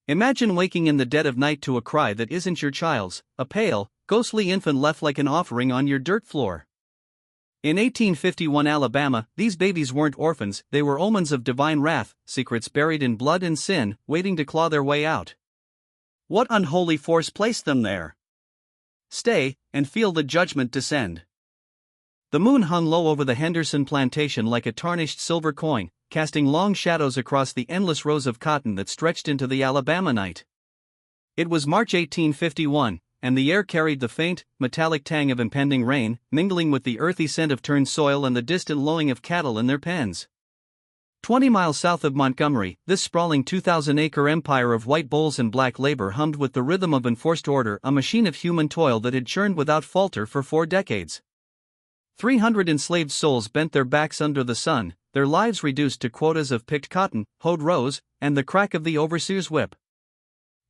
Imagine waking in the dead of night to a cry that isn't your child's, a pale, ghostly infant left like an offering on your dirt floor. In 1851 Alabama, these babies weren't orphans, they were omens of divine wrath, secrets buried in blood and sin, waiting to claw their way out. What unholy force placed them there? Stay, and feel the judgment descend. The moon hung low over the Henderson plantation like a tarnished silver coin, casting long shadows across the endless rows of cotton that stretched into the Alabama night. It was March 1851, and the air carried the faint, metallic tang of impending rain, mingling with the earthy scent of turned soil and the distant lowing of cattle in their pens. 20 miles south of Montgomery, this sprawling 2,000-acre empire of white bulls and black labor hummed with the rhythm of enforced order, a machine of human toil that had churned without falter for 4 decades. 300 enslaved souls bent their backs under the sun, their lives reduced to quotas of picked cotton, hoed rows, and the crack of the overseer's whip.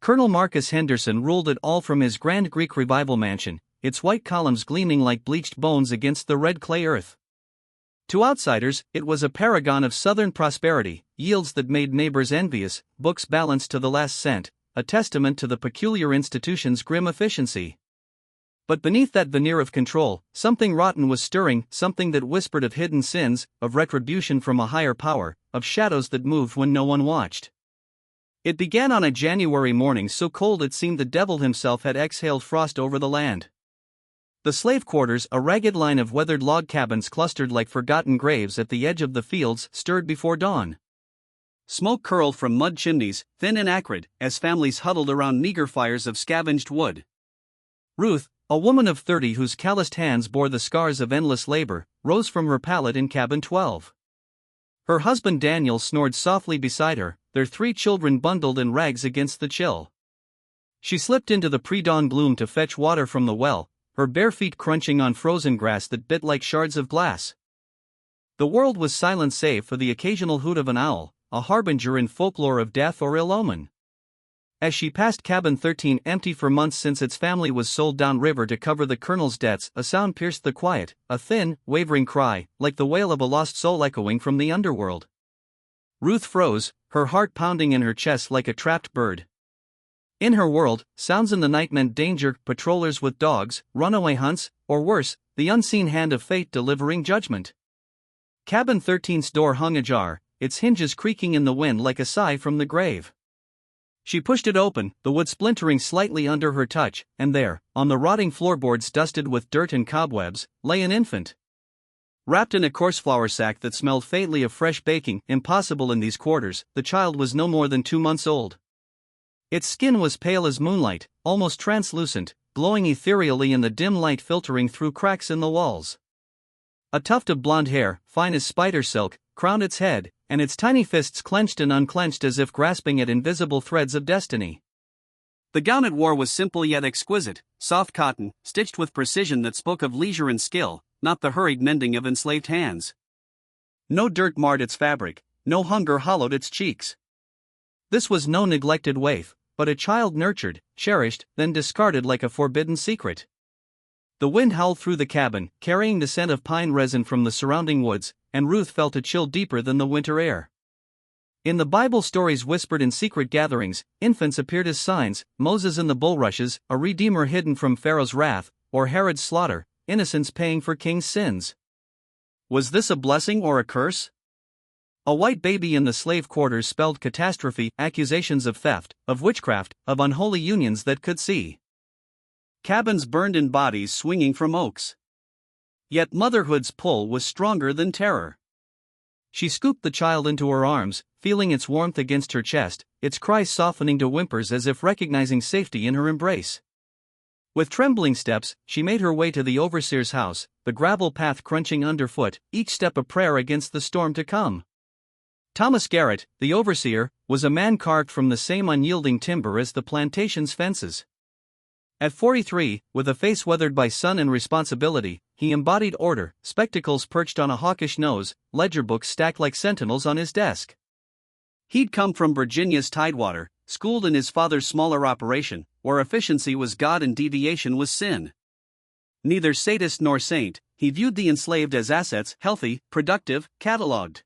Colonel Marcus Henderson ruled it all from his grand Greek revival mansion, its white columns gleaming like bleached bones against the red clay earth. To outsiders, it was a paragon of southern prosperity, yields that made neighbors envious, books balanced to the last cent, a testament to the peculiar institution's grim efficiency. But beneath that veneer of control, something rotten was stirring, something that whispered of hidden sins, of retribution from a higher power, of shadows that moved when no one watched. It began on a January morning so cold it seemed the devil himself had exhaled frost over the land. The slave quarters, a ragged line of weathered log cabins clustered like forgotten graves at the edge of the fields, stirred before dawn. Smoke curled from mud chimneys, thin and acrid, as families huddled around meager fires of scavenged wood. Ruth, a woman of 30 whose calloused hands bore the scars of endless labor, rose from her pallet in cabin 12. Her husband Daniel snored softly beside her, their 3 children bundled in rags against the chill. She slipped into the pre-dawn gloom to fetch water from the well, her bare feet crunching on frozen grass that bit like shards of glass. The world was silent save for the occasional hoot of an owl, a harbinger in folklore of death or ill omen. As she passed cabin 13, empty for months since its family was sold downriver to cover the colonel's debts, a sound pierced the quiet, a thin, wavering cry, like the wail of a lost soul echoing from the underworld. Ruth froze, her heart pounding in her chest like a trapped bird. In her world, sounds in the night meant danger, patrollers with dogs, runaway hunts, or worse, the unseen hand of fate delivering judgment. Cabin 13's door hung ajar, its hinges creaking in the wind like a sigh from the grave. She pushed it open, the wood splintering slightly under her touch, and there, on the rotting floorboards dusted with dirt and cobwebs, lay an infant. Wrapped in a coarse flour sack that smelled faintly of fresh baking, impossible in these quarters, the child was no more than 2 months old. Its skin was pale as moonlight, almost translucent, glowing ethereally in the dim light filtering through cracks in the walls. A tuft of blonde hair, fine as spider silk, crowned its head, and its tiny fists clenched and unclenched as if grasping at invisible threads of destiny. The gown it wore was simple yet exquisite, soft cotton, stitched with precision that spoke of leisure and skill, not the hurried mending of enslaved hands. No dirt marred its fabric, no hunger hollowed its cheeks. This was no neglected waif, but a child nurtured, cherished, then discarded like a forbidden secret. The wind howled through the cabin, carrying the scent of pine resin from the surrounding woods, and Ruth felt a chill deeper than the winter air. In the Bible stories whispered in secret gatherings, infants appeared as signs, Moses in the bulrushes, a redeemer hidden from Pharaoh's wrath, or Herod's slaughter, innocents paying for king's sins. Was this a blessing or a curse? A white baby in the slave quarters spelled catastrophe, accusations of theft, of witchcraft, of unholy unions that could see. Cabins burned in bodies swinging from oaks. Yet motherhood's pull was stronger than terror. She scooped the child into her arms, feeling its warmth against her chest, its cries softening to whimpers as if recognizing safety in her embrace. With trembling steps, she made her way to the overseer's house, the gravel path crunching underfoot, each step a prayer against the storm to come. Thomas Garrett, the overseer, was a man carved from the same unyielding timber as the plantation's fences. At 43, with a face weathered by sun and responsibility, he embodied order, spectacles perched on a hawkish nose, ledger books stacked like sentinels on his desk. He'd come from Virginia's Tidewater, schooled in his father's smaller operation, where efficiency was God and deviation was sin. Neither sadist nor saint, he viewed the enslaved as assets, healthy, productive, catalogued.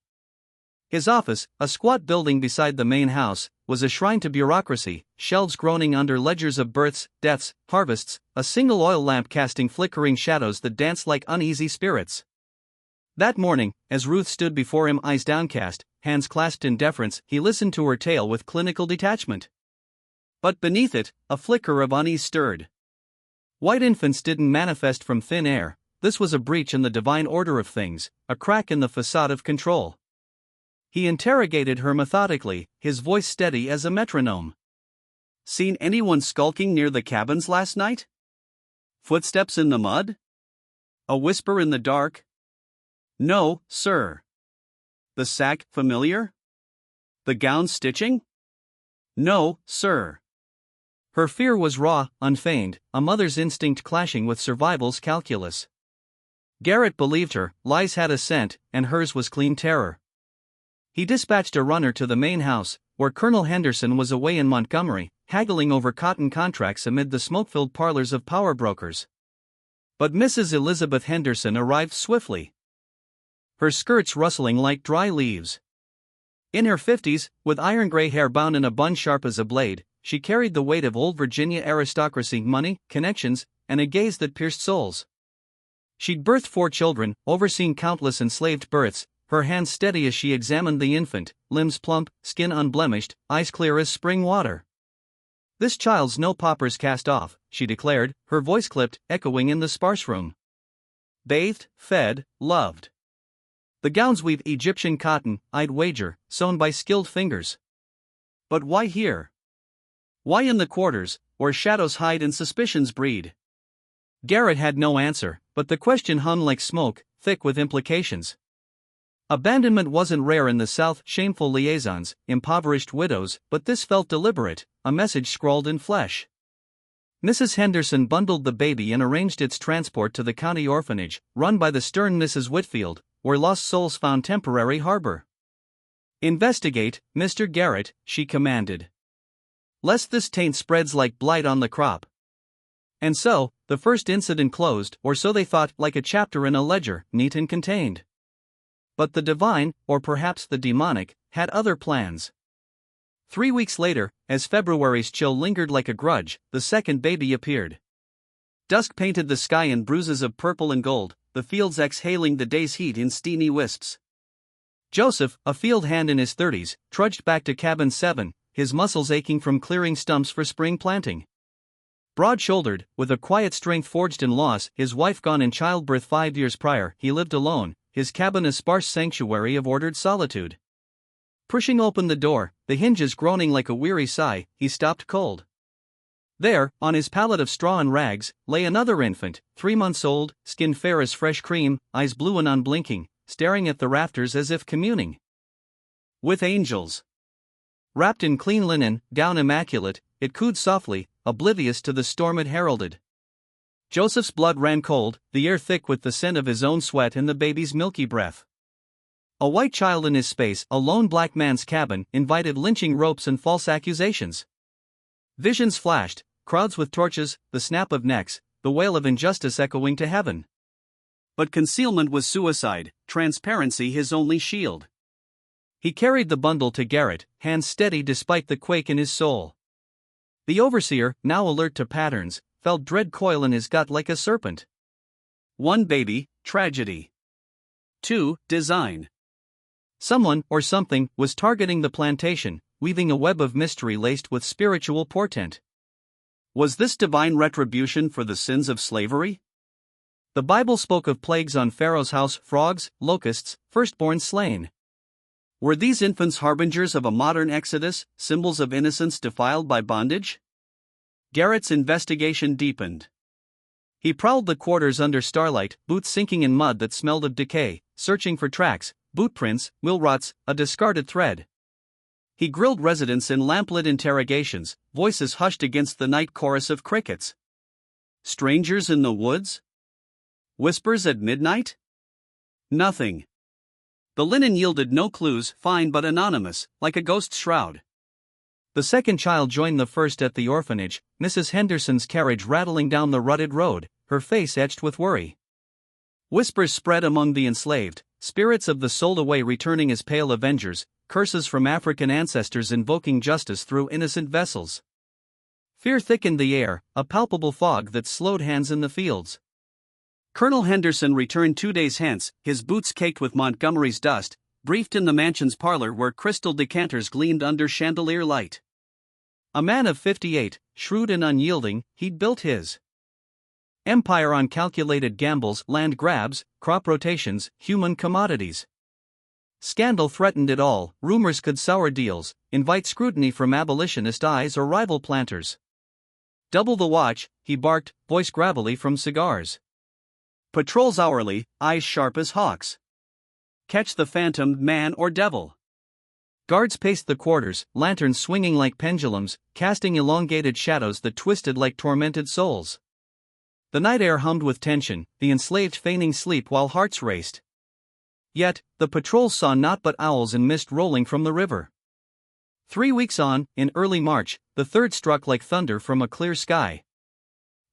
His office, a squat building beside the main house, was a shrine to bureaucracy, shelves groaning under ledgers of births, deaths, harvests, a single oil lamp casting flickering shadows that danced like uneasy spirits. That morning, as Ruth stood before him, eyes downcast, hands clasped in deference, he listened to her tale with clinical detachment. But beneath it, a flicker of unease stirred. White infants didn't manifest from thin air. This was a breach in the divine order of things, a crack in the facade of control. He interrogated her methodically, his voice steady as a metronome. "Seen anyone skulking near the cabins last night? Footsteps in the mud? A whisper in the dark?" "No, sir." "The sack familiar? The gown stitching?" "No, sir." Her fear was raw, unfeigned, a mother's instinct clashing with survival's calculus. Garrett believed her, lies had a scent, and hers was clean terror. He dispatched a runner to the main house, where Colonel Henderson was away in Montgomery, haggling over cotton contracts amid the smoke-filled parlors of power brokers. But Mrs. Elizabeth Henderson arrived swiftly, her skirts rustling like dry leaves. In her 50s, with iron-gray hair bound in a bun sharp as a blade, she carried the weight of old Virginia aristocracy, money, connections, and a gaze that pierced souls. She'd birthed 4 children, overseen countless enslaved births, her hands steady as she examined the infant, limbs plump, skin unblemished, eyes clear as spring water. "This child's no pauper's cast off," she declared, her voice clipped, echoing in the sparse room. "Bathed, fed, loved. The gowns weave Egyptian cotton, I'd wager, sewn by skilled fingers. But why here? Why in the quarters, where shadows hide and suspicions breed?" Garrett had no answer, but the question hung like smoke, thick with implications. Abandonment wasn't rare in the South, shameful liaisons, impoverished widows, but this felt deliberate, a message scrawled in flesh. Mrs. Henderson bundled the baby and arranged its transport to the county orphanage, run by the stern Mrs. Whitfield, where lost souls found temporary harbor. "Investigate, Mr. Garrett," she commanded. "Lest this taint spreads like blight on the crop." And so, the first incident closed, or so they thought, like a chapter in a ledger, neat and contained. But the divine, or perhaps the demonic, had other plans. 3 weeks later, as February's chill lingered like a grudge, the second baby appeared. Dusk painted the sky in bruises of purple and gold, the fields exhaling the day's heat in steamy wisps. Joseph, a field hand in his 30s, trudged back to cabin 7, his muscles aching from clearing stumps for spring planting. Broad-shouldered, with a quiet strength forged in loss, his wife gone in childbirth 5 years prior, he lived alone, his cabin a sparse sanctuary of ordered solitude. Pushing open the door, the hinges groaning like a weary sigh, he stopped cold. There, on his pallet of straw and rags, lay another infant, 3 months old, skin fair as fresh cream, eyes blue and unblinking, staring at the rafters as if communing with angels. Wrapped in clean linen, gown immaculate, it cooed softly, oblivious to the storm it heralded. Joseph's blood ran cold, the air thick with the scent of his own sweat and the baby's milky breath. A white child in his space, a lone black man's cabin, invited lynching ropes and false accusations. Visions flashed, crowds with torches, the snap of necks, the wail of injustice echoing to heaven. But concealment was suicide, transparency his only shield. He carried the bundle to Garrett, hands steady despite the quake in his soul. The overseer, now alert to patterns, felt dread coil in his gut like a serpent. 1 baby, tragedy. 2, design. Someone, or something, was targeting the plantation, weaving a web of mystery laced with spiritual portent. Was this divine retribution for the sins of slavery? The Bible spoke of plagues on Pharaoh's house, frogs, locusts, firstborn slain. Were these infants harbingers of a modern exodus, symbols of innocence defiled by bondage? Garrett's investigation deepened. He prowled the quarters under starlight, boots sinking in mud that smelled of decay, searching for tracks, boot prints, wheel ruts, a discarded thread. He grilled residents in lamplit interrogations, voices hushed against the night chorus of crickets. Strangers in the woods? Whispers at midnight? Nothing. The linen yielded no clues, fine but anonymous, like a ghost shroud. The second child joined the first at the orphanage, Mrs. Henderson's carriage rattling down the rutted road, her face etched with worry. Whispers spread among the enslaved, spirits of the sold away returning as pale avengers, curses from African ancestors invoking justice through innocent vessels. Fear thickened the air, a palpable fog that slowed hands in the fields. Colonel Henderson returned 2 days hence, his boots caked with Montgomery's dust, briefed in the mansion's parlor where crystal decanters gleamed under chandelier light. A man of 58, shrewd and unyielding, he'd built his empire on calculated gambles, land grabs, crop rotations, human commodities. Scandal threatened it all, rumors could sour deals, invite scrutiny from abolitionist eyes or rival planters. Double the watch, he barked, voice gravelly from cigars. Patrols hourly, eyes sharp as hawks. Catch the phantom, man or devil. Guards paced the quarters, lanterns swinging like pendulums, casting elongated shadows that twisted like tormented souls. The night air hummed with tension, the enslaved feigning sleep while hearts raced. Yet, the patrols saw naught but owls and mist rolling from the river. 3 weeks on, in early March, the third struck like thunder from a clear sky.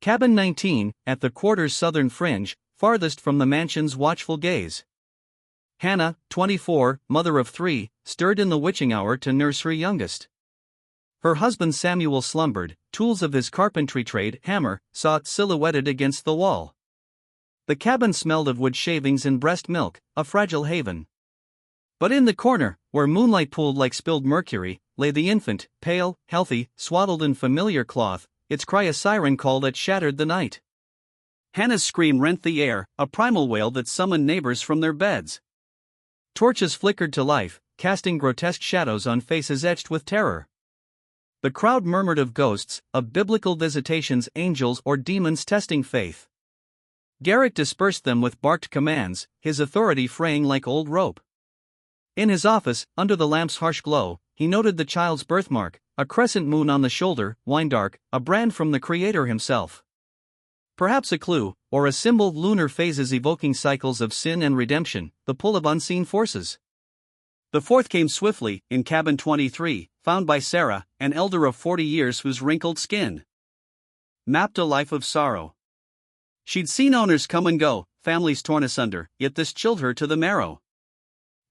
Cabin 19, at the quarter's southern fringe, farthest from the mansion's watchful gaze. Hannah, 24, mother of 3, stirred in the witching hour to nurse her youngest. Her husband Samuel slumbered, tools of his carpentry trade, hammer, saw silhouetted against the wall. The cabin smelled of wood shavings and breast milk, a fragile haven. But in the corner, where moonlight pooled like spilled mercury, lay the infant, pale, healthy, swaddled in familiar cloth, its cry a siren call that shattered the night. Hannah's scream rent the air, a primal wail that summoned neighbors from their beds. Torches flickered to life, casting grotesque shadows on faces etched with terror. The crowd murmured of ghosts, of biblical visitations, angels or demons testing faith. Garrett dispersed them with barked commands, his authority fraying like old rope. In his office, under the lamp's harsh glow, he noted the child's birthmark, a crescent moon on the shoulder, wine-dark, a brand from the Creator himself. Perhaps a clue, or a symbol, lunar phases evoking cycles of sin and redemption, the pull of unseen forces. The fourth came swiftly, in cabin 23, found by Sarah, an elder of 40 years whose wrinkled skin mapped a life of sorrow. She'd seen owners come and go, families torn asunder, yet this chilled her to the marrow.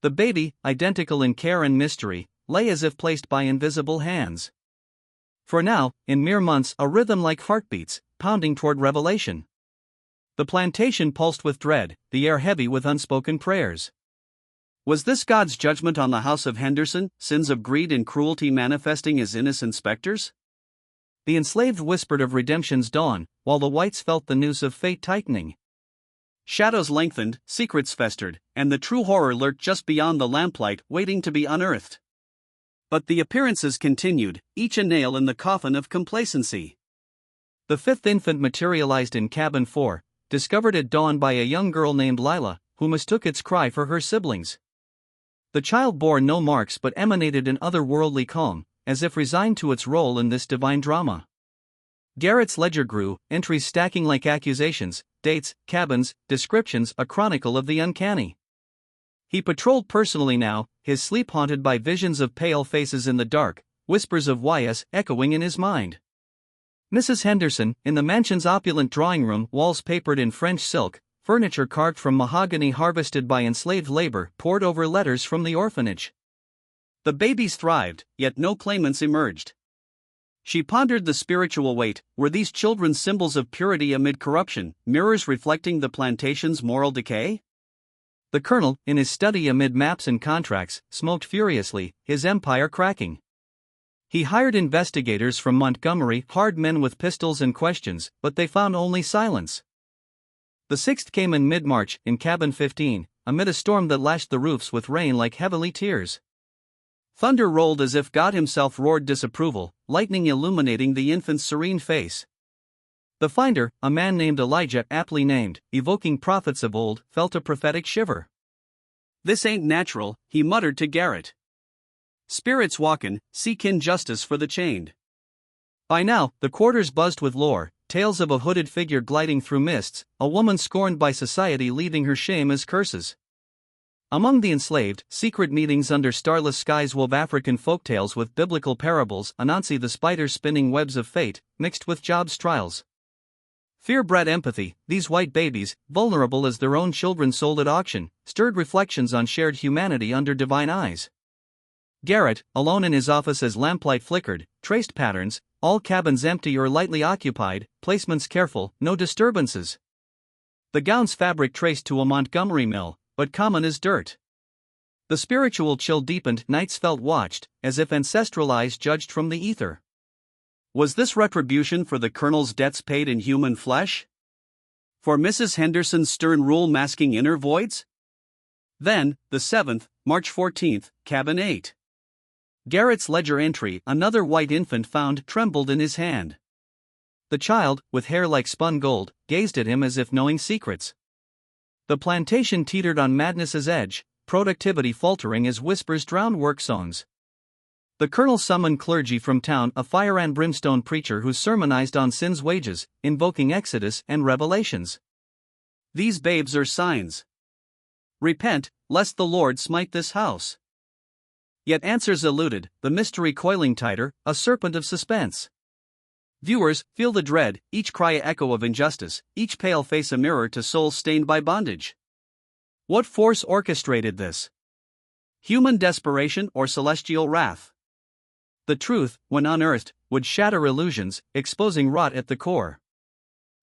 The baby, identical in care and mystery, lay as if placed by invisible hands. For now, in mere months, a rhythm like heartbeats, pounding toward revelation. The plantation pulsed with dread, the air heavy with unspoken prayers. Was this God's judgment on the house of Henderson, sins of greed and cruelty manifesting as innocent specters? The enslaved whispered of redemption's dawn, while the whites felt the noose of fate tightening. Shadows lengthened, secrets festered, and the true horror lurked just beyond the lamplight, waiting to be unearthed. But the appearances continued, each a nail in the coffin of complacency. The fifth infant materialized in cabin 4, discovered at dawn by a young girl named Lila, who mistook its cry for her siblings. The child bore no marks but emanated an otherworldly calm, as if resigned to its role in this divine drama. Garrett's ledger grew, entries stacking like accusations, dates, cabins, descriptions, a chronicle of the uncanny. He patrolled personally now, his sleep haunted by visions of pale faces in the dark, whispers of YS echoing in his mind. Mrs. Henderson, in the mansion's opulent drawing room, walls papered in French silk, furniture carved from mahogany harvested by enslaved labor, pored over letters from the orphanage. The babies thrived, yet no claimants emerged. She pondered the spiritual weight. Were these children symbols of purity amid corruption, mirrors reflecting the plantation's moral decay? The colonel, in his study amid maps and contracts, smoked furiously, his empire cracking. He hired investigators from Montgomery, hard men with pistols and questions, but they found only silence. The sixth came in mid-March, in cabin 15, amid a storm that lashed the roofs with rain like heavenly tears. Thunder rolled as if God himself roared disapproval, lightning illuminating the infant's serene face. The finder, a man named Elijah, aptly named, evoking prophets of old, felt a prophetic shiver. "This ain't natural," he muttered to Garrett. "Spirits walkin', seekin' justice for the chained." By now, the quarters buzzed with lore, tales of a hooded figure gliding through mists, a woman scorned by society leaving her shame as curses. Among the enslaved, secret meetings under starless skies wove African folktales with biblical parables, Anansi the spider spinning webs of fate, mixed with Job's trials. Fear bred empathy. These white babies, vulnerable as their own children sold at auction, stirred reflections on shared humanity under divine eyes. Garrett, alone in his office as lamplight flickered, traced patterns, all cabins empty or lightly occupied, placements careful, no disturbances. The gown's fabric traced to a Montgomery mill, but common as dirt. The spiritual chill deepened, nights felt watched, as if ancestral eyes judged from the ether. Was this retribution for the Colonel's debts paid in human flesh? For Mrs. Henderson's stern rule masking inner voids? Then, the 7th, March 14, cabin 8. Garrett's ledger entry, another white infant found, trembled in his hand. The child, with hair like spun gold, gazed at him as if knowing secrets. The plantation teetered on madness's edge, productivity faltering as whispers drowned work songs. The Colonel summoned clergy from town, a fire and brimstone preacher who sermonized on sin's wages, invoking Exodus and Revelations. These babes are signs. Repent, lest the Lord smite this house. Yet answers eluded, the mystery coiling tighter, a serpent of suspense. Viewers, feel the dread, each cry an echo of injustice, each pale face a mirror to souls stained by bondage. What force orchestrated this? Human desperation or celestial wrath? The truth, when unearthed, would shatter illusions, exposing rot at the core.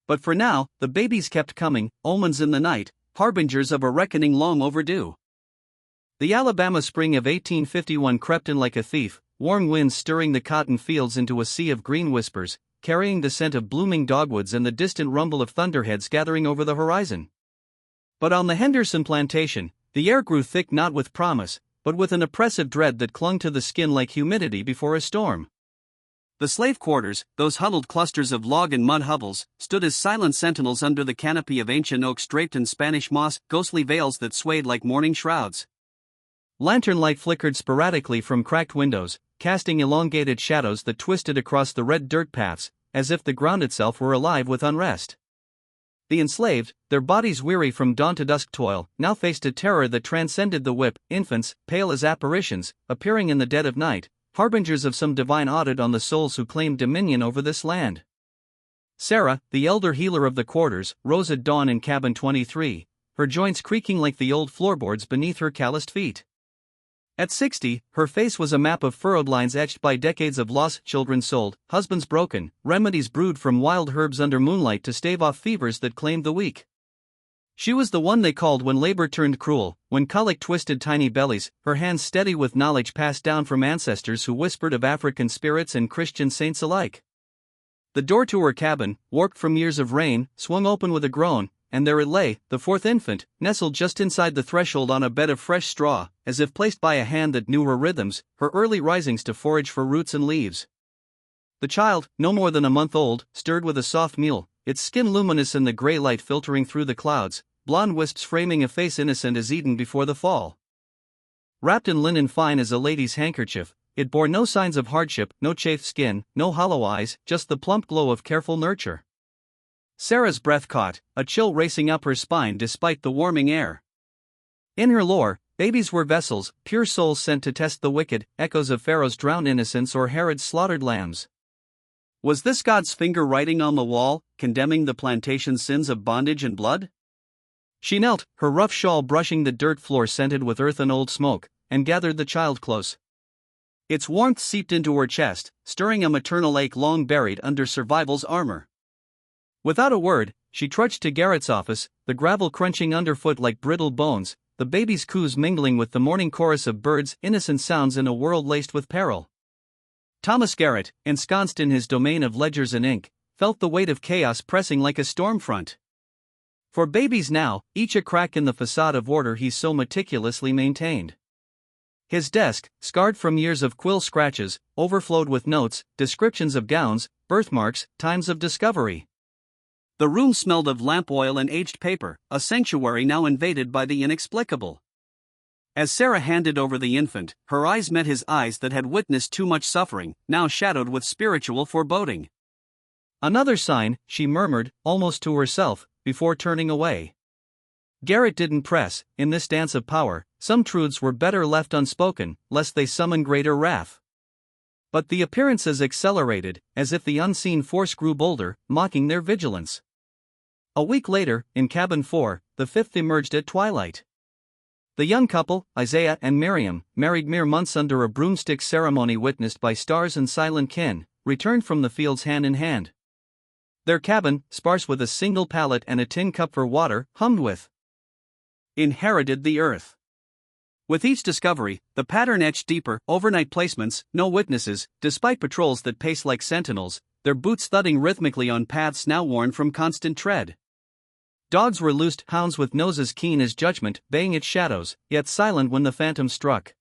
But for now, the babies kept coming, omens in the night, harbingers of a reckoning long overdue. The Alabama spring of 1851 crept in like a thief, warm winds stirring the cotton fields into a sea of green whispers, carrying the scent of blooming dogwoods and the distant rumble of thunderheads gathering over the horizon. But on the Henderson plantation, the air grew thick not with promise, but with an oppressive dread that clung to the skin like humidity before a storm. The slave quarters, those huddled clusters of log and mud hovels, stood as silent sentinels under the canopy of ancient oaks draped in Spanish moss, ghostly veils that swayed like mourning shrouds. Lantern light flickered sporadically from cracked windows, casting elongated shadows that twisted across the red dirt paths, as if the ground itself were alive with unrest. The enslaved, their bodies weary from dawn to dusk toil, now faced a terror that transcended the whip, infants, pale as apparitions, appearing in the dead of night, harbingers of some divine audit on the souls who claimed dominion over this land. Sarah, the elder healer of the quarters, rose at dawn in cabin 23, her joints creaking like the old floorboards beneath her calloused feet. At 60, her face was a map of furrowed lines etched by decades of loss, children sold, husbands broken, remedies brewed from wild herbs under moonlight to stave off fevers that claimed the weak. She was the one they called when labor turned cruel, when colic twisted tiny bellies, her hands steady with knowledge passed down from ancestors who whispered of African spirits and Christian saints alike. The door to her cabin, warped from years of rain, swung open with a groan, and there it lay, the 4th infant, nestled just inside the threshold on a bed of fresh straw, as if placed by a hand that knew her rhythms, her early risings to forage for roots and leaves. The child, no more than a month old, stirred with a soft meal, its skin luminous in the gray light filtering through the clouds, blonde wisps framing a face innocent as Eden before the fall. Wrapped in linen fine as a lady's handkerchief, it bore no signs of hardship, no chafed skin, no hollow eyes, just the plump glow of careful nurture. Sarah's breath caught, a chill racing up her spine despite the warming air. In her lore, babies were vessels, pure souls sent to test the wicked, echoes of Pharaoh's drowned innocence or Herod's slaughtered lambs. Was this God's finger writing on the wall, condemning the plantation's sins of bondage and blood? She knelt, her rough shawl brushing the dirt floor scented with earth and old smoke, and gathered the child close. Its warmth seeped into her chest, stirring a maternal ache long buried under survival's armor. Without a word, she trudged to Garrett's office, the gravel crunching underfoot like brittle bones, the baby's coos mingling with the morning chorus of birds, innocent sounds in a world laced with peril. Thomas Garrett, ensconced in his domain of ledgers and ink, felt the weight of chaos pressing like a storm front. For babies now, each a crack in the facade of order he so meticulously maintained. His desk, scarred from years of quill scratches, overflowed with notes, descriptions of gowns, birthmarks, times of discovery. The room smelled of lamp oil and aged paper, a sanctuary now invaded by the inexplicable. As Sarah handed over the infant, her eyes met his eyes that had witnessed too much suffering, now shadowed with spiritual foreboding. Another sign, she murmured, almost to herself, before turning away. Garrett didn't press, in this dance of power, some truths were better left unspoken, lest they summon greater wrath. But the appearances accelerated, as if the unseen force grew bolder, mocking their vigilance. A week later, in cabin 4, the fifth emerged at twilight. The young couple, Isaiah and Miriam, married mere months under a broomstick ceremony witnessed by stars and silent kin, returned from the fields hand in hand. Their cabin, sparse with a single pallet and a tin cup for water, hummed with "Inherited the earth." With each discovery, the pattern etched deeper: overnight placements, no witnesses, despite patrols that pace like sentinels, their boots thudding rhythmically on paths now worn from constant tread. Dogs were loosed, hounds with noses keen as judgment, baying at shadows, yet silent when the phantom struck.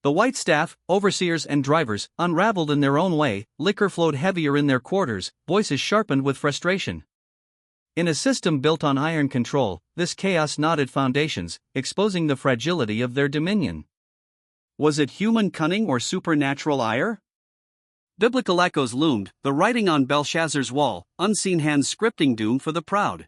The white staff, overseers and drivers, unraveled in their own way, liquor flowed heavier in their quarters, voices sharpened with frustration. In a system built on iron control, this chaos knotted foundations, exposing the fragility of their dominion. Was it human cunning or supernatural ire? Biblical echoes loomed, the writing on Belshazzar's wall, unseen hands scripting doom for the proud.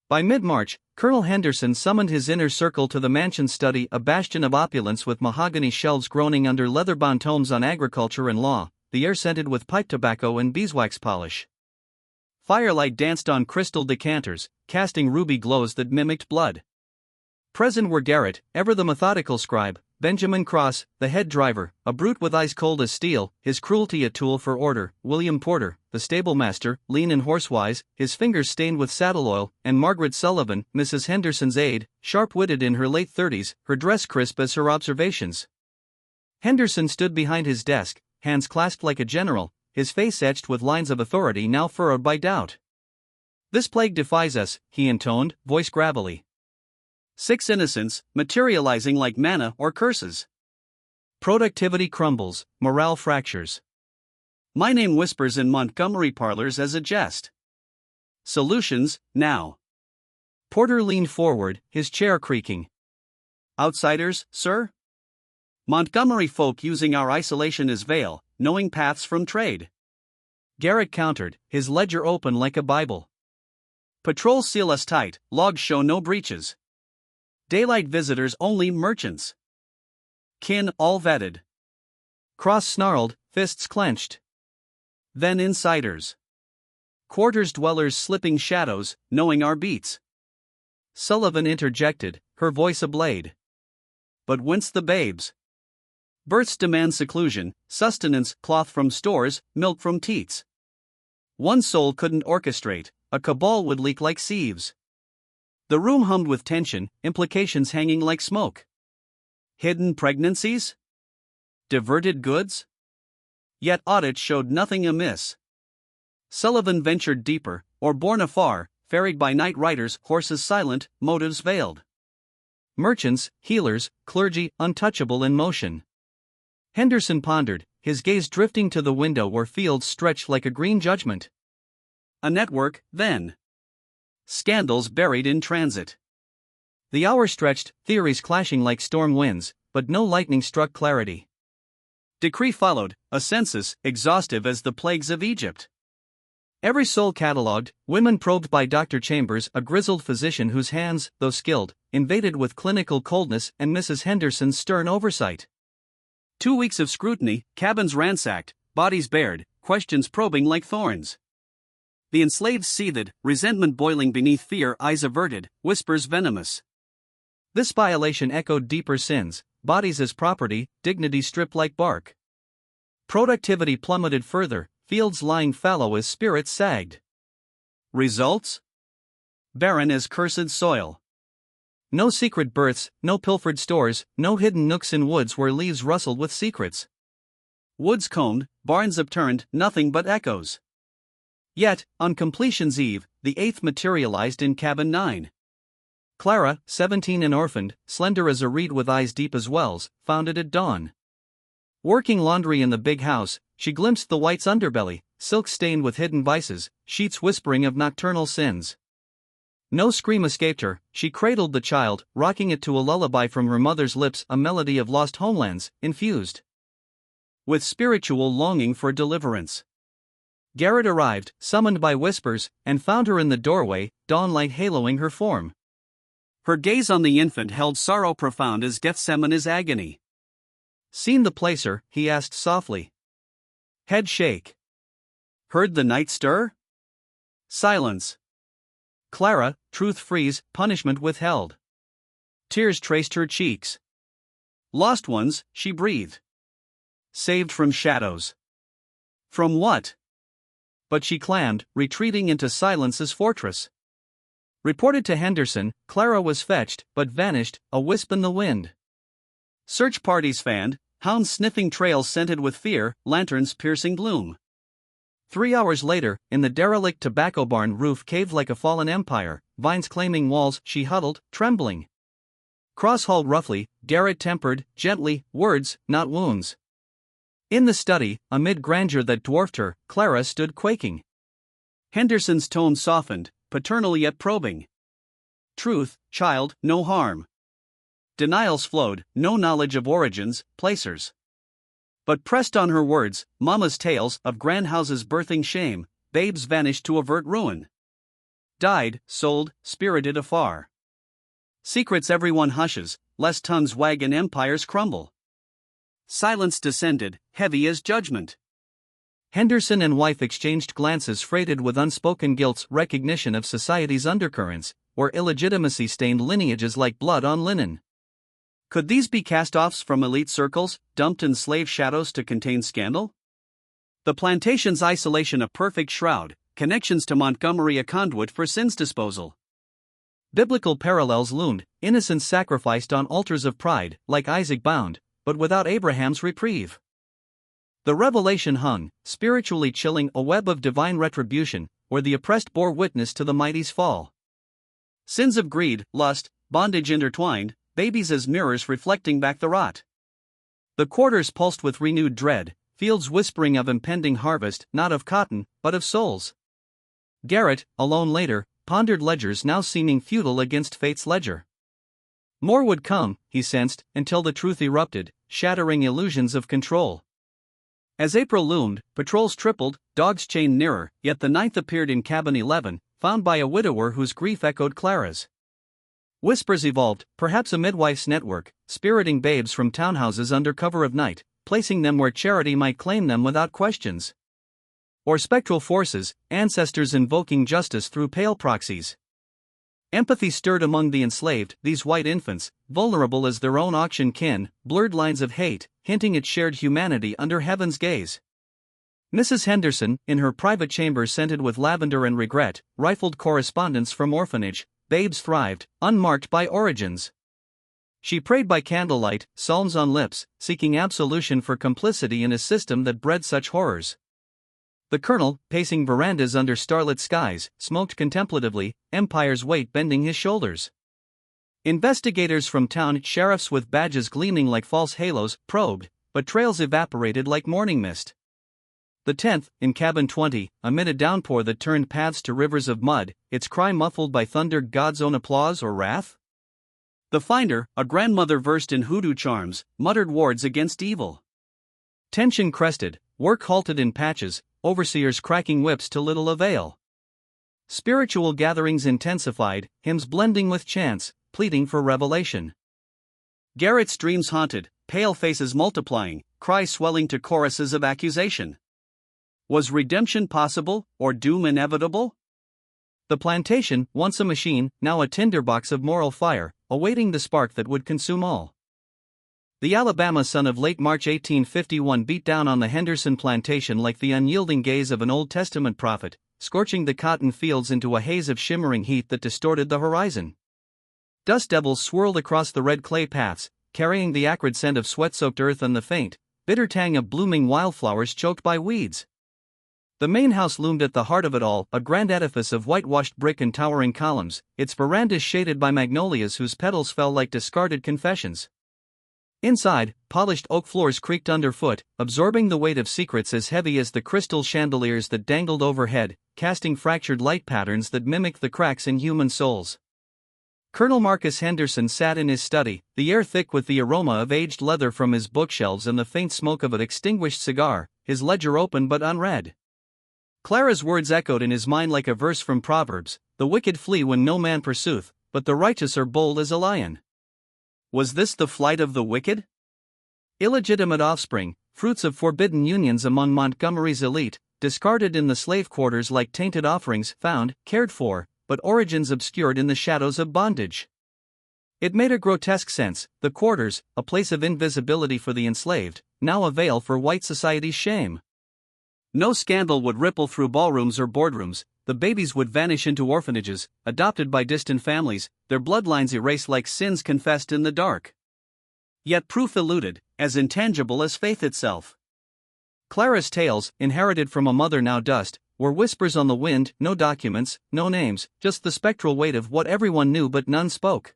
By mid-March, Colonel Henderson summoned his inner circle to the mansion study, a bastion of opulence with mahogany shelves groaning under leather-bound tomes on agriculture and law, the air scented with pipe tobacco and beeswax polish. Firelight danced on crystal decanters, casting ruby glows that mimicked blood. Present were Garrett, ever the methodical scribe, Benjamin Cross, the head driver, a brute with eyes cold as steel, his cruelty a tool for order, William Porter, the stablemaster, lean and horsewise, his fingers stained with saddle oil, and Margaret Sullivan, Mrs. Henderson's aide, sharp-witted in her late 30s, her dress crisp as her observations. Henderson stood behind his desk, hands clasped like a general, his face etched with lines of authority now furrowed by doubt. "This plague defies us," he intoned, voice gravelly. 6 innocents, materializing like manna or curses. Productivity crumbles, morale fractures. My name whispers in Montgomery parlors as a jest. Solutions, now. Porter leaned forward, his chair creaking. Outsiders, sir? Montgomery folk using our isolation as veil, knowing paths from trade. Garrett countered, his ledger open like a Bible. Patrols seal us tight, logs show no breaches. Daylight visitors only, merchants. Kin all vetted. Cross snarled, fists clenched. Then insiders. Quarters dwellers slipping shadows, knowing our beats. Sullivan interjected, her voice ablade. But whence the babes? Births demand seclusion, sustenance, cloth from stores, milk from teats. One soul couldn't orchestrate, a cabal would leak like sieves. The room hummed with tension, implications hanging like smoke. Hidden pregnancies? Diverted goods? Yet audits showed nothing amiss. Sullivan ventured deeper, or borne afar, ferried by night riders, horses silent, motives veiled. Merchants, healers, clergy, untouchable in motion. Henderson pondered, his gaze drifting to the window where fields stretched like a green judgment. A network, then. Scandals buried in transit. The hour stretched, theories clashing like storm winds, but no lightning struck clarity. Decree followed, a census, exhaustive as the plagues of Egypt. Every soul catalogued, women probed by Dr. Chambers, a grizzled physician whose hands, though skilled, invaded with clinical coldness, and Mrs. Henderson's stern oversight. 2 weeks of scrutiny, cabins ransacked, bodies bared, questions probing like thorns. The enslaved seethed, resentment boiling beneath fear, eyes averted, whispers venomous. This violation echoed deeper sins, bodies as property, dignity stripped like bark. Productivity plummeted further, fields lying fallow as spirits sagged. Results? Barren as cursed soil. No secret births, no pilfered stores, no hidden nooks in woods where leaves rustled with secrets. Woods combed, barns upturned, nothing but echoes. Yet, on completion's eve, the 8th materialized in cabin 9. Clara, 17 and orphaned, slender as a reed with eyes deep as wells, found it at dawn. Working laundry in the big house, she glimpsed the white's underbelly, silk stained with hidden vices, sheets whispering of nocturnal sins. No scream escaped her, she cradled the child, rocking it to a lullaby from her mother's lips, a melody of lost homelands, infused with spiritual longing for deliverance. Garrett arrived, summoned by whispers, and found her in the doorway, dawnlight haloing her form. Her gaze on the infant held sorrow profound as Gethsemane's agony. "Seen the placer?" he asked softly. Head shake. Heard the night stir? Silence. Clara, truth freeze, punishment withheld. Tears traced her cheeks. Lost ones, she breathed. Saved from shadows. From what? But she clammed, retreating into silence's fortress. Reported to Henderson, Clara was fetched, but vanished, a wisp in the wind. Search parties fanned, hounds sniffing trails scented with fear, lanterns piercing gloom. 3 hours later, in the derelict tobacco barn roof caved like a fallen empire, vines claiming walls, she huddled, trembling. Cross-hauled roughly, Garrett tempered, gently, words, not wounds. In the study, amid grandeur that dwarfed her, Clara stood quaking. Henderson's tone softened, paternal yet probing. Truth, child, no harm. Denials flowed, no knowledge of origins, placers. But pressed on her words, Mama's tales of grand houses birthing shame, babes vanished to avert ruin. Died, sold, spirited afar. Secrets everyone hushes, lest tongues wag and empires crumble. Silence descended, heavy as judgment. Henderson and wife exchanged glances freighted with unspoken guilt's recognition of society's undercurrents, where illegitimacy stained lineages like blood on linen. Could these be cast-offs from elite circles, dumped in slave shadows to contain scandal? The plantation's isolation a perfect shroud, connections to Montgomery a conduit for sin's disposal. Biblical parallels loomed, innocents sacrificed on altars of pride, like Isaac bound, but without Abraham's reprieve. The revelation hung, spiritually chilling a web of divine retribution, where the oppressed bore witness to the mighty's fall. Sins of greed, lust, bondage intertwined, babies as mirrors reflecting back the rot. The quarters pulsed with renewed dread, fields whispering of impending harvest, not of cotton, but of souls. Garrett, alone later, pondered ledgers now seeming futile against fate's ledger. More would come, he sensed, until the truth erupted, shattering illusions of control. As April loomed, patrols tripled, dogs chained nearer, yet the ninth appeared in cabin 11, found by a widower whose grief echoed Clara's. Whispers evolved, perhaps a midwife's network, spiriting babes from townhouses under cover of night, placing them where charity might claim them without questions. Or spectral forces, ancestors invoking justice through pale proxies. Empathy stirred among the enslaved, these white infants, vulnerable as their own auction kin, blurred lines of hate, hinting at shared humanity under heaven's gaze. Mrs. Henderson, in her private chamber scented with lavender and regret, rifled correspondence from orphanage, babes thrived, unmarked by origins. She prayed by candlelight, psalms on lips, seeking absolution for complicity in a system that bred such horrors. The colonel, pacing verandas under starlit skies, smoked contemplatively, empire's weight bending his shoulders. Investigators from town, sheriffs with badges gleaming like false halos, probed, but trails evaporated like morning mist. The 10th, in cabin 20, amid a downpour that turned paths to rivers of mud, its cry muffled by thunder, God's own applause or wrath? The finder, a grandmother versed in hoodoo charms, muttered wards against evil. Tension crested, work halted in patches, overseers cracking whips to little avail. Spiritual gatherings intensified, hymns blending with chants, pleading for revelation. Garrett's dreams haunted, pale faces multiplying, cries swelling to choruses of accusation. Was redemption possible, or doom inevitable? The plantation, once a machine, now a tinderbox of moral fire, awaiting the spark that would consume all. The Alabama sun of late March 1851 beat down on the Henderson plantation like the unyielding gaze of an Old Testament prophet, scorching the cotton fields into a haze of shimmering heat that distorted the horizon. Dust devils swirled across the red clay paths, carrying the acrid scent of sweat-soaked earth and the faint, bitter tang of blooming wildflowers choked by weeds. The main house loomed at the heart of it all, a grand edifice of whitewashed brick and towering columns, its verandas shaded by magnolias whose petals fell like discarded confessions. Inside, polished oak floors creaked underfoot, absorbing the weight of secrets as heavy as the crystal chandeliers that dangled overhead, casting fractured light patterns that mimicked the cracks in human souls. Colonel Marcus Henderson sat in his study, the air thick with the aroma of aged leather from his bookshelves and the faint smoke of an extinguished cigar, his ledger open but unread. Clara's words echoed in his mind like a verse from Proverbs, "The wicked flee when no man pursueth, but the righteous are bold as a lion." Was this the flight of the wicked? Illegitimate offspring, fruits of forbidden unions among Montgomery's elite, discarded in the slave quarters like tainted offerings, found, cared for, but origins obscured in the shadows of bondage. It made a grotesque sense: the quarters, a place of invisibility for the enslaved, now a veil for white society's shame. No scandal would ripple through ballrooms or boardrooms, the babies would vanish into orphanages, adopted by distant families, their bloodlines erased like sins confessed in the dark. Yet proof eluded, as intangible as faith itself. Clara's tales, inherited from a mother now dust, were whispers on the wind, no documents, no names, just the spectral weight of what everyone knew but none spoke.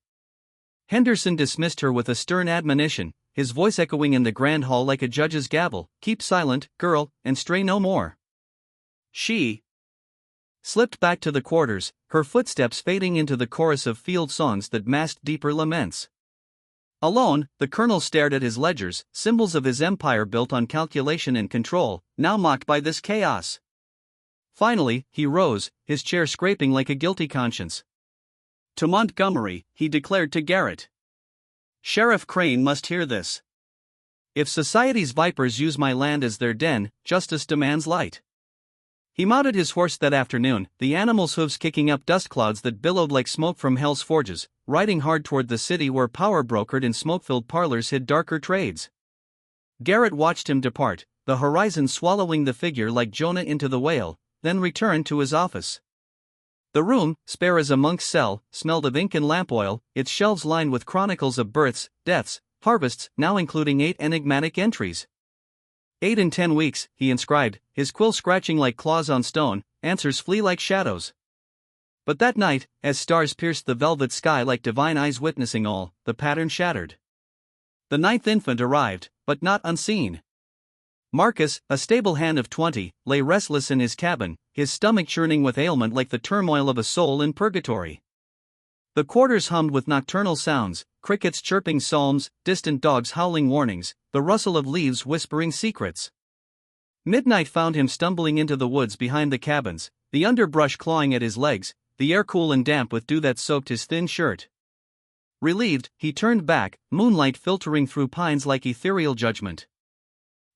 Henderson dismissed her with a stern admonition, his voice echoing in the grand hall like a judge's gavel: "Keep silent, girl, and stray no more." She slipped back to the quarters, her footsteps fading into the chorus of field songs that masked deeper laments. Alone, the colonel stared at his ledgers, symbols of his empire built on calculation and control, now mocked by this chaos. Finally, he rose, his chair scraping like a guilty conscience. "To Montgomery," he declared to Garrett. "Sheriff Crane must hear this. If society's vipers use my land as their den, justice demands light." He mounted his horse that afternoon, the animal's hooves kicking up dust clouds that billowed like smoke from hell's forges, riding hard toward the city where power brokered in smoke-filled parlors hid darker trades. Garrett watched him depart, the horizon swallowing the figure like Jonah into the whale, then returned to his office. The room, spare as a monk's cell, smelled of ink and lamp oil, its shelves lined with chronicles of births, deaths, harvests, now including 8 enigmatic entries. 8 in 10 weeks, he inscribed, his quill scratching like claws on stone, answers flee like shadows. But that night, as stars pierced the velvet sky like divine eyes witnessing all, the pattern shattered. The 9th infant arrived, but not unseen. Marcus, a stable hand of 20, lay restless in his cabin, his stomach churning with ailment like the turmoil of a soul in purgatory. The quarters hummed with nocturnal sounds, crickets chirping psalms, distant dogs howling warnings, the rustle of leaves whispering secrets. Midnight found him stumbling into the woods behind the cabins, the underbrush clawing at his legs, the air cool and damp with dew that soaked his thin shirt. Relieved, he turned back, moonlight filtering through pines like ethereal judgment.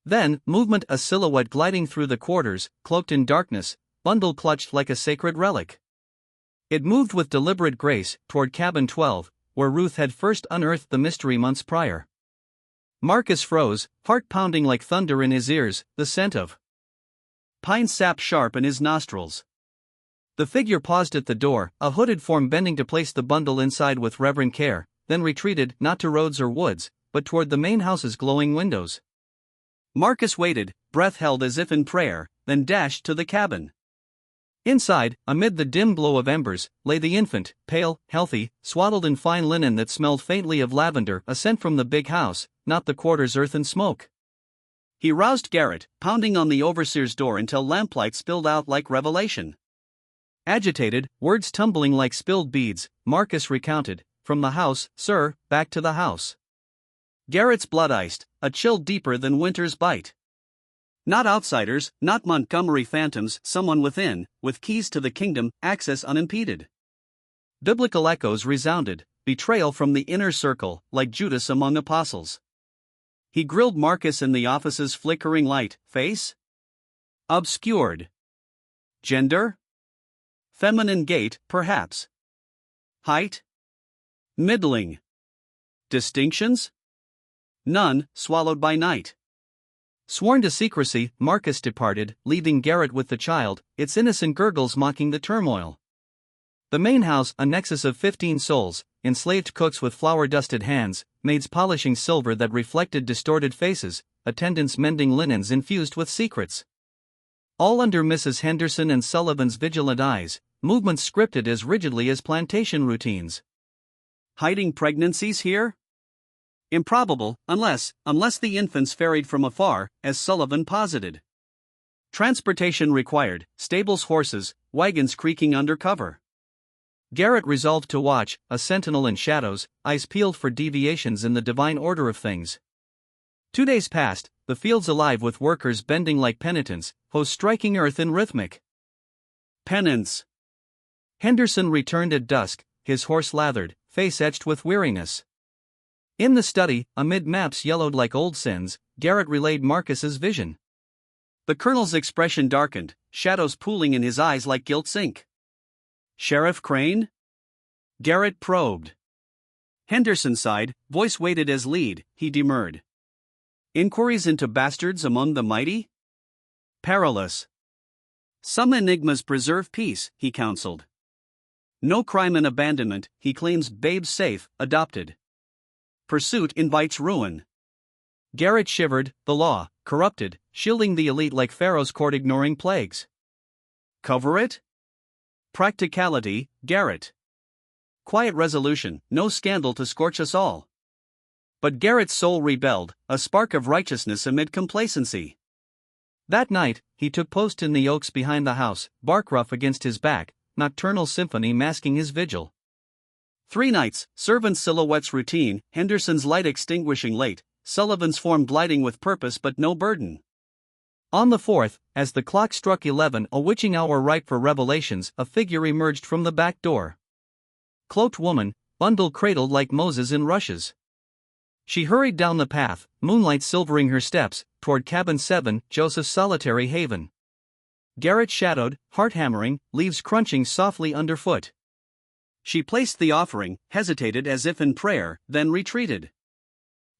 Then, movement, a silhouette gliding through the quarters, cloaked in darkness, bundle clutched like a sacred relic. It moved with deliberate grace, toward cabin 12, where Ruth had first unearthed the mystery months prior. Marcus froze, heart pounding like thunder in his ears, the scent of pine sap sharp in his nostrils. The figure paused at the door, a hooded form bending to place the bundle inside with reverent care, then retreated, not to roads or woods, but toward the main house's glowing windows. Marcus waited, breath held as if in prayer, then dashed to the cabin. Inside, amid the dim glow of embers, lay the infant, pale, healthy, swaddled in fine linen that smelled faintly of lavender, a scent from the big house, not the quarter's earth and smoke. He roused Garrett, pounding on the overseer's door until lamplight spilled out like revelation. Agitated, words tumbling like spilled beads, Marcus recounted, "From the house, sir, back to the house." Garrett's blood iced, a chill deeper than winter's bite. Not outsiders, not Montgomery phantoms, someone within, with keys to the kingdom, access unimpeded. Biblical echoes resounded, betrayal from the inner circle, like Judas among apostles. He grilled Marcus in the office's flickering light. Face? Obscured. Gender? Feminine gait, perhaps. Height? Middling. Distinctions? None, swallowed by night. Sworn to secrecy, Marcus departed, leaving Garrett with the child, its innocent gurgles mocking the turmoil. The main house, a nexus of 15 souls, enslaved cooks with flour-dusted hands, maids polishing silver that reflected distorted faces, attendants mending linens infused with secrets. All under Mrs. Henderson and Sullivan's vigilant eyes, movements scripted as rigidly as plantation routines. Hiding pregnancies here? Improbable, unless the infants ferried from afar, as Sullivan posited. Transportation required, stables, horses, wagons creaking under cover. Garrett resolved to watch, a sentinel in shadows, eyes peeled for deviations in the divine order of things. 2 days passed, the fields alive with workers bending like penitents, hoes striking earth in rhythmic penance. Henderson returned at dusk, his horse lathered, face etched with weariness. In the study, amid maps yellowed like old sins, Garrett relayed Marcus's vision. The colonel's expression darkened, shadows pooling in his eyes like gilt zinc. Sheriff Crane? Garrett probed. Henderson sighed, voice weighted as lead, he demurred. Inquiries into bastards among the mighty? Perilous. Some enigmas preserve peace, he counseled. No crime in abandonment, he claims babes safe, adopted. Pursuit invites ruin. Garrett shivered, the law, corrupted, shielding the elite like Pharaoh's court ignoring plagues. Cover it? Practicality, Garrett. Quiet resolution, no scandal to scorch us all. But Garrett's soul rebelled, a spark of righteousness amid complacency. That night, he took post in the oaks behind the house, bark rough against his back, nocturnal symphony masking his vigil. 3 nights, servants' silhouettes routine, Henderson's light extinguishing late, Sullivan's form gliding with purpose but no burden. On the 4th, as the clock struck 11, a witching hour ripe for revelations, a figure emerged from the back door. Cloaked woman, bundle cradled like Moses in rushes. She hurried down the path, moonlight silvering her steps, toward cabin 7, Joseph's solitary haven. Garrett shadowed, heart hammering, leaves crunching softly underfoot. She placed the offering, hesitated as if in prayer, then retreated.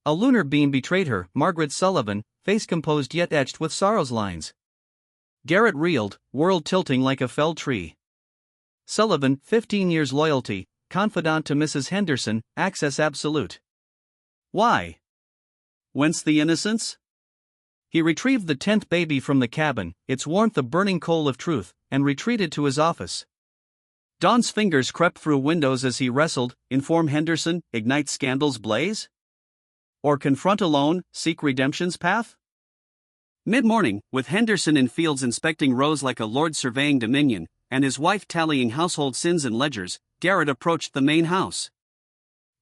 A lunar beam betrayed her, Margaret Sullivan, face composed yet etched with sorrow's lines. Garrett reeled, world tilting like a felled tree. Sullivan, 15 years loyalty, confidant to Mrs. Henderson, access absolute. Why? Whence the innocence? He retrieved the 10th baby from the cabin, its warmth a burning coal of truth, and retreated to his office. Don's fingers crept through windows as he wrestled, inform Henderson, ignite scandal's blaze? Or confront alone, seek redemption's path? Mid-morning, with Henderson in fields inspecting rows like a lord surveying dominion, and his wife tallying household sins and ledgers, Garrett approached the main house.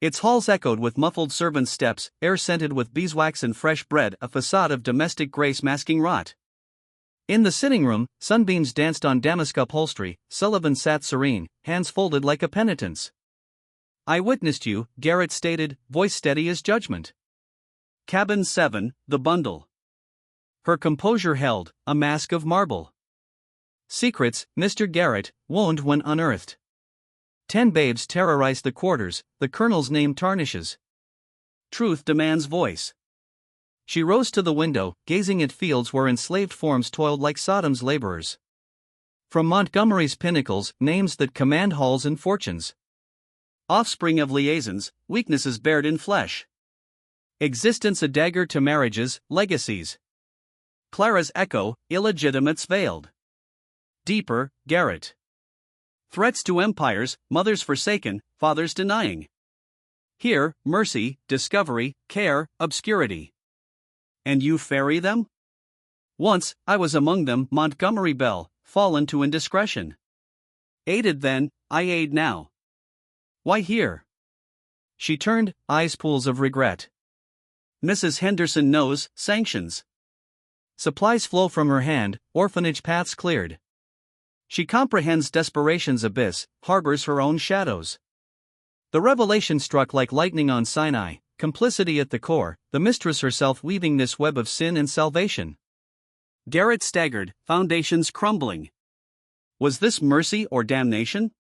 Its halls echoed with muffled servants' steps, air scented with beeswax and fresh bread, a facade of domestic grace masking rot. In the sitting room, sunbeams danced on damask upholstery, Sullivan sat serene, hands folded like a penitent's. I witnessed you, Garrett stated, voice steady as judgment. Cabin 7, the bundle. Her composure held, a mask of marble. Secrets, Mr. Garrett, wound when unearthed. 10 babes terrorized the quarters, the colonel's name tarnishes. Truth demands voice. She rose to the window, gazing at fields where enslaved forms toiled like Sodom's laborers. From Montgomery's pinnacles, names that command halls and fortunes. Offspring of liaisons, weaknesses bared in flesh. Existence a dagger to marriages, legacies. Clara's echo, illegitimates veiled. Deeper, Garrett. Threats to empires, mothers forsaken, fathers denying. Here, mercy, discovery, care, obscurity. And you ferry them? Once, I was among them, Montgomery Bell, fallen to indiscretion. Aided then, I aid now. Why here? She turned, eyes pools of regret. Mrs. Henderson knows, sanctions. Supplies flow from her hand, orphanage paths cleared. She comprehends desperation's abyss, harbors her own shadows. The revelation struck like lightning on Sinai, complicity at the core, the mistress herself weaving this web of sin and salvation. Garrett staggered, foundations crumbling. Was this mercy or damnation?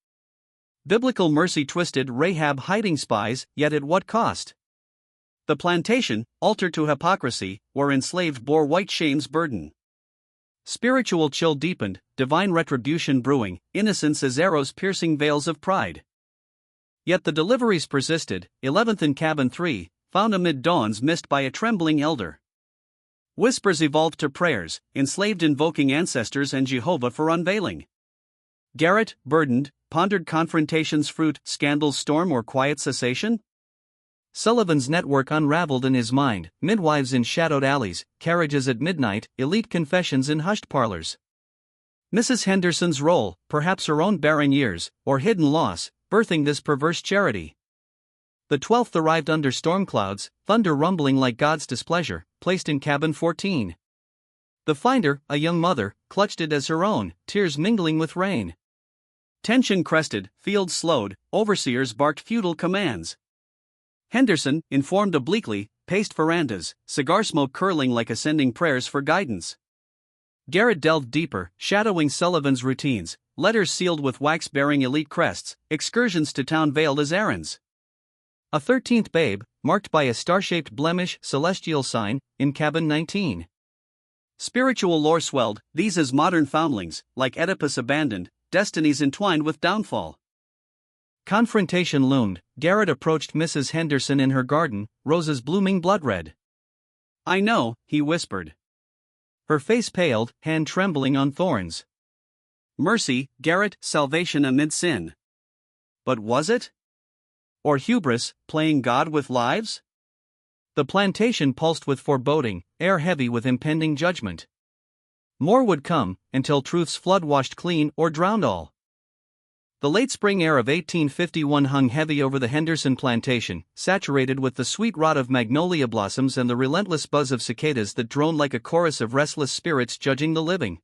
Biblical mercy twisted Rahab hiding spies, yet at what cost? The plantation, altered to hypocrisy, where enslaved bore white shame's burden. Spiritual chill deepened, divine retribution brewing, innocence as arrows piercing veils of pride. Yet the deliveries persisted, 11th in cabin 3, found amid dawns missed by a trembling elder. Whispers evolved to prayers, enslaved invoking ancestors and Jehovah for unveiling. Garrett, burdened, pondered confrontation's fruit, scandal's storm or quiet cessation? Sullivan's network unraveled in his mind, midwives in shadowed alleys, carriages at midnight, elite confessions in hushed parlors. Mrs. Henderson's role, perhaps her own barren years, or hidden loss, birthing this perverse charity. The 12th arrived under storm clouds, thunder rumbling like God's displeasure, placed in cabin 14. The finder, a young mother, clutched it as her own, tears mingling with rain. Tension crested, fields slowed, overseers barked feudal commands. Henderson, informed obliquely, paced verandas, cigar smoke curling like ascending prayers for guidance. Garrett delved deeper, shadowing Sullivan's routines, letters sealed with wax bearing elite crests, excursions to town veiled as errands. A 13th babe, marked by a star-shaped blemish, celestial sign, in cabin 19. Spiritual lore swelled, these as modern foundlings, like Oedipus abandoned, destinies entwined with downfall. Confrontation loomed. Garrett approached Mrs. Henderson in her garden, roses blooming blood-red. "I know," he whispered. Her face paled, hand trembling on thorns. "Mercy, Garrett, salvation amid sin." But was it? Or hubris, playing God with lives? The plantation pulsed with foreboding, air heavy with impending judgment. More would come, until truth's flood washed clean or drowned all. The late spring air of 1851 hung heavy over the Henderson plantation, saturated with the sweet rot of magnolia blossoms and the relentless buzz of cicadas that droned like a chorus of restless spirits judging the living.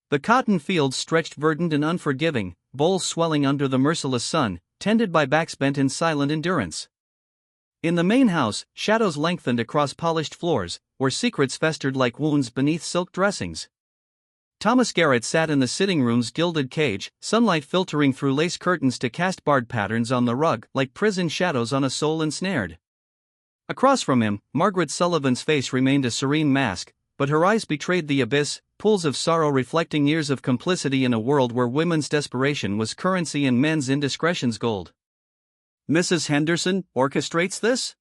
The cotton fields stretched verdant and unforgiving, bowls swelling under the merciless sun, tended by backs bent in silent endurance. In the main house, shadows lengthened across polished floors, where secrets festered like wounds beneath silk dressings. Thomas Garrett sat in the sitting room's gilded cage, sunlight filtering through lace curtains to cast barred patterns on the rug like prison shadows on a soul ensnared. Across from him, Margaret Sullivan's face remained a serene mask, but her eyes betrayed the abyss, pools of sorrow reflecting years of complicity in a world where women's desperation was currency and men's indiscretions gold. "Mrs. Henderson orchestrates this?"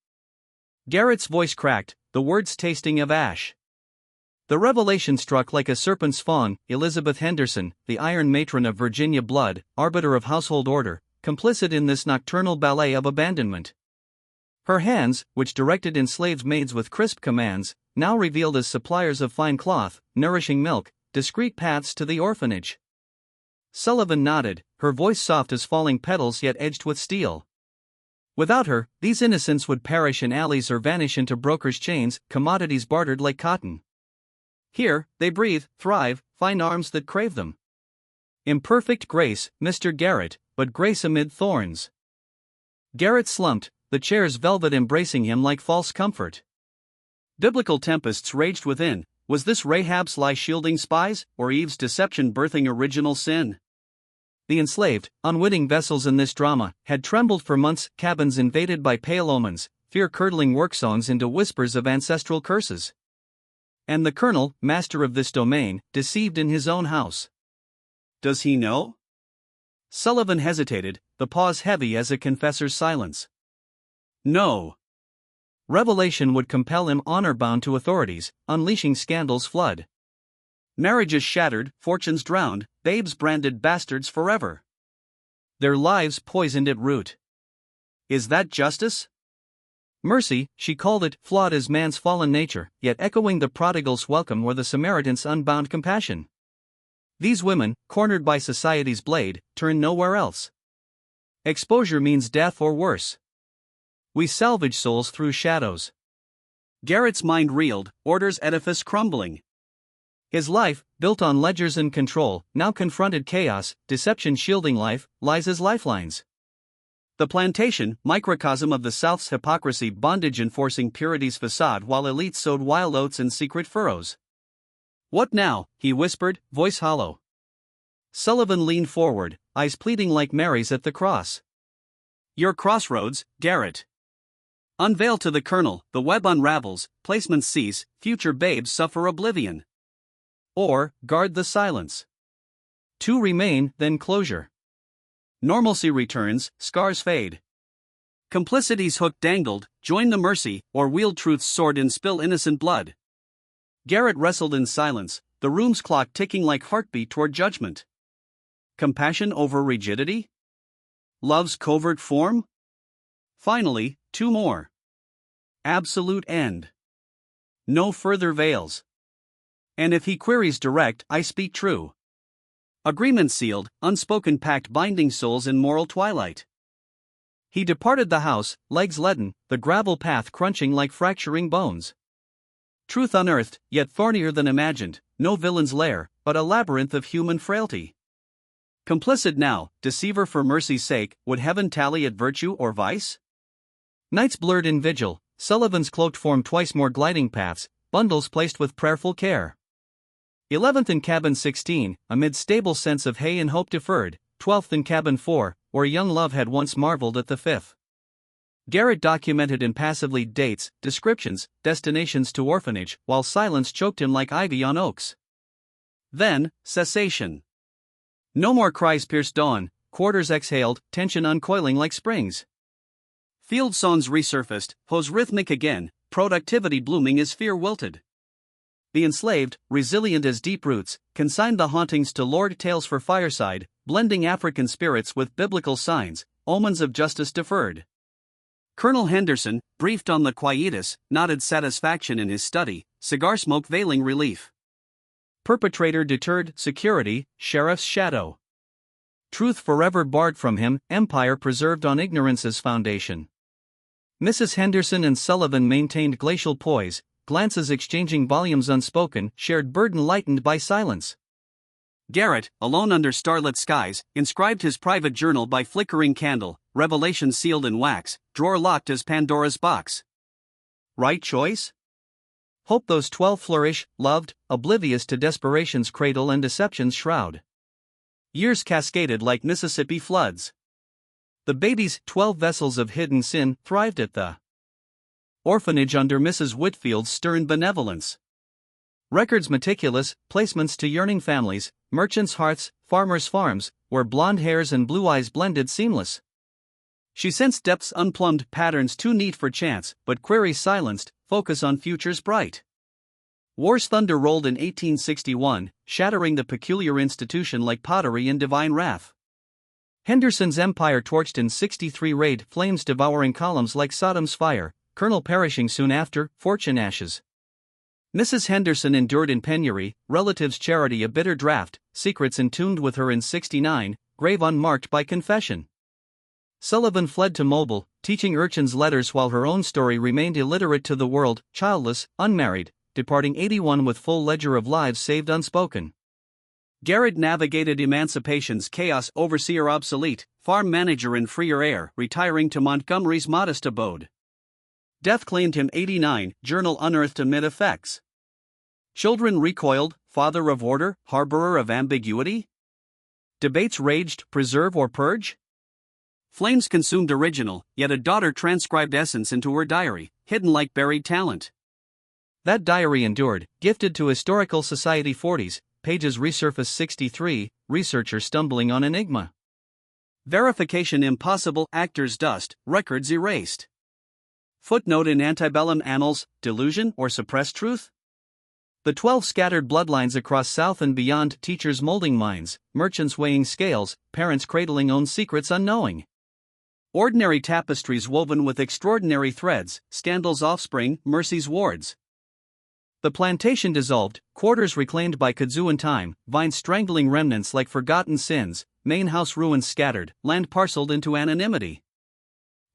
Garrett's voice cracked, the words tasting of ash. The revelation struck like a serpent's fawn. Elizabeth Henderson, the iron matron of Virginia blood, arbiter of household order, complicit in this nocturnal ballet of abandonment. Her hands, which directed enslaved maids with crisp commands, now revealed as suppliers of fine cloth, nourishing milk, discreet paths to the orphanage. Sullivan nodded, her voice soft as falling petals yet edged with steel. Without her, these innocents would perish in alleys or vanish into brokers' chains, commodities bartered like cotton. Here, they breathe, thrive, find arms that crave them. Imperfect grace, Mr. Garrett, but grace amid thorns. Garrett slumped, the chair's velvet embracing him like false comfort. Biblical tempests raged within. Was this Rahab's lie shielding spies, or Eve's deception birthing original sin? The enslaved, unwitting vessels in this drama had trembled for months, cabins invaded by pale omens, fear-curdling work songs into whispers of ancestral curses. And the colonel, master of this domain, deceived in his own house. Does he know? Sullivan hesitated, the pause heavy as a confessor's silence. No. Revelation would compel him honor-bound to authorities, unleashing scandal's flood. Marriages shattered, fortunes drowned, babes branded bastards forever. Their lives poisoned at root. Is that justice? Mercy, she called it, flawed as man's fallen nature, yet echoing the prodigal's welcome or the Samaritan's unbound compassion. These women, cornered by society's blade, turn nowhere else. Exposure means death or worse. We salvage souls through shadows. Garrett's mind reeled, order's edifice crumbling. His life, built on ledgers and control, now confronted chaos, deception shielding life, lies as lifelines. The plantation, microcosm of the South's hypocrisy, bondage enforcing purity's facade while elites sowed wild oats and secret furrows. "What now?" he whispered, voice hollow. Sullivan leaned forward, eyes pleading like Mary's at the cross. "Your crossroads, Garrett. Unveil to the colonel, the web unravels, placements cease, future babes suffer oblivion. Or, guard the silence. Two remain, then closure. Normalcy returns, scars fade. Complicity's hook dangled, join the mercy, or wield truth's sword and spill innocent blood." Garrett wrestled in silence, the room's clock ticking like heartbeat toward judgment. Compassion over rigidity? Love's covert form? Finally, two more. Absolute end. No further veils. And if he queries direct, I speak true. Agreement sealed, unspoken pact binding souls in moral twilight. He departed the house, legs leaden, the gravel path crunching like fracturing bones. Truth unearthed, yet thornier than imagined, no villain's lair, but a labyrinth of human frailty. Complicit now, deceiver for mercy's sake, would heaven tally at virtue or vice? Nights blurred in vigil, Sullivan's cloaked form twice more gliding paths, bundles placed with prayerful care. 11th in cabin 16, amid stable sense of hay and hope deferred. 12th in cabin 4, where young love had once marveled at the 5th. Garrett documented impassively dates, descriptions, destinations to orphanage, while silence choked him like ivy on oaks. Then, cessation. No more cries pierced dawn, quarters exhaled, tension uncoiling like springs. Field songs resurfaced, hose rhythmic again, productivity blooming as fear wilted. The enslaved, resilient as deep roots, consigned the hauntings to Lord tales for fireside, blending African spirits with biblical signs, omens of justice deferred. Colonel Henderson, briefed on the quietus, nodded satisfaction in his study, cigar smoke veiling relief. Perpetrator deterred, security, sheriff's shadow. Truth forever barred from him, empire preserved on ignorance's foundation. Mrs. Henderson and Sullivan maintained glacial poise, glances exchanging volumes unspoken, shared burden lightened by silence. Garrett, alone under starlit skies, inscribed his private journal by flickering candle, revelation sealed in wax, drawer locked as Pandora's box. Right choice? Hope those 12 flourish, loved, oblivious to desperation's cradle and deception's shroud. Years cascaded like Mississippi floods. The baby's 12 vessels of hidden sin thrived at the orphanage under Mrs. Whitfield's stern benevolence. Records meticulous, placements to yearning families, merchants' hearths, farmers' farms, where blonde hairs and blue eyes blended seamless. She sensed depths unplumbed, patterns too neat for chance, but queries silenced, focus on futures bright. War's thunder rolled in 1861, shattering the peculiar institution like pottery in divine wrath. Henderson's empire torched in 63 raid, flames devouring columns like Sodom's fire, colonel perishing soon after, fortune ashes. Mrs. Henderson endured in penury, relatives' charity a bitter draught, secrets entombed with her in 69, grave unmarked by confession. Sullivan fled to Mobile, teaching urchins letters while her own story remained illiterate to the world, childless, unmarried, departing 81 with full ledger of lives saved unspoken. Garrett navigated emancipation's chaos, overseer obsolete, farm manager in freer air, retiring to Montgomery's modest abode. Death claimed him 89, journal unearthed amid effects. Children recoiled, father of order, harborer of ambiguity? Debates raged, preserve or purge? Flames consumed original, yet a daughter transcribed essence into her diary, hidden like buried talent. That diary endured, gifted to Historical Society 40s, pages resurfaced 63, researcher stumbling on enigma. Verification impossible, actors dust, records erased. Footnote in Antebellum annals, delusion or suppressed truth? The 12 scattered bloodlines across South and beyond, teachers molding minds, merchants weighing scales, parents cradling own secrets unknowing. Ordinary tapestries woven with extraordinary threads, scandal's offspring, mercy's wards. The plantation dissolved, quarters reclaimed by Kadzuan time, vines strangling remnants like forgotten sins, main house ruins scattered, land parceled into anonymity.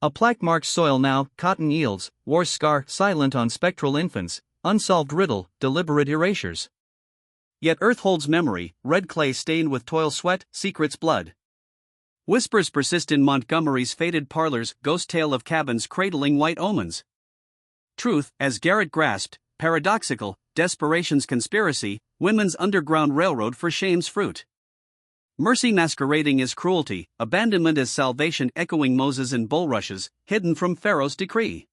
A plaque marks soil now, cotton yields, war's scar, silent on spectral infants, unsolved riddle, deliberate erasures. Yet earth holds memory, red clay stained with toil sweat, secrets blood. Whispers persist in Montgomery's faded parlors, ghost tale of cabins cradling white omens. Truth, as Garrett grasped, paradoxical, desperation's conspiracy, women's underground railroad for shame's fruit. Mercy masquerading as cruelty, abandonment as salvation echoing Moses in bulrushes, hidden from Pharaoh's decree.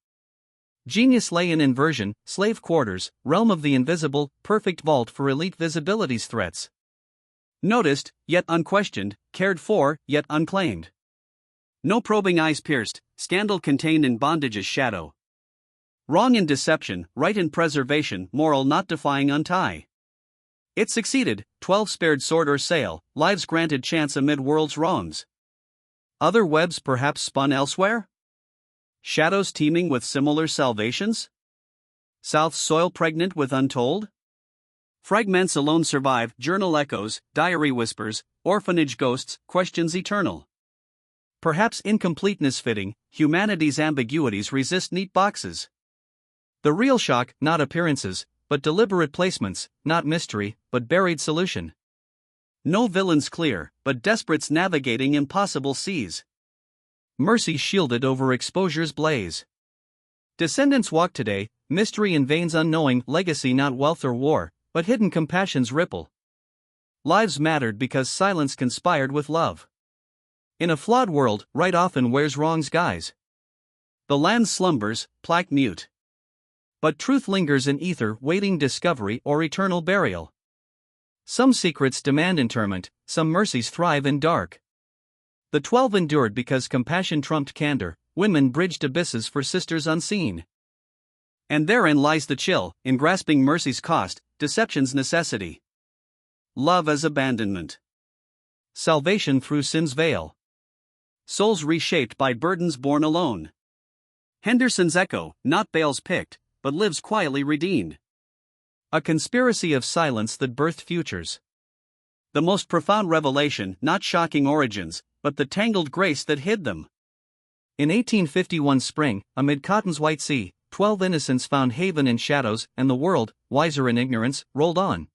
Genius lay in inversion, slave quarters, realm of the invisible, perfect vault for elite visibility's threats. Noticed, yet unquestioned, cared for, yet unclaimed. No probing eyes pierced, scandal contained in bondage's shadow. Wrong in deception, right in preservation, moral not defying untie. It succeeded, 12 spared sword or sail, lives granted chance amid world's wrongs. Other webs perhaps spun elsewhere? Shadows teeming with similar salvations? South's soil pregnant with untold? Fragments alone survive, journal echoes, diary whispers, orphanage ghosts, questions eternal. Perhaps incompleteness fitting, humanity's ambiguities resist neat boxes. The real shock, not appearances, but deliberate placements, not mystery, but buried solution. No villains clear, but desperates navigating impossible seas. Mercy shielded over exposure's blaze. Descendants walk today, mystery in veins unknowing, legacy not wealth or war, but hidden compassion's ripple. Lives mattered because silence conspired with love. In a flawed world, right often wears wrong's guise. The land slumbers, plaque mute. But truth lingers in ether, waiting discovery or eternal burial. Some secrets demand interment, some mercies thrive in dark. The 12 endured because compassion trumped candor, women bridged abysses for sisters unseen. And therein lies the chill, in grasping mercy's cost, deception's necessity. Love as abandonment. Salvation through sin's veil. Souls reshaped by burdens borne alone. Henderson's echo, not Bale's picked, but lives quietly redeemed. A conspiracy of silence that birthed futures. The most profound revelation, not shocking origins, but the tangled grace that hid them. In 1851 spring, amid cotton's white sea, 12 innocents found haven in shadows, and the world, wiser in ignorance, rolled on.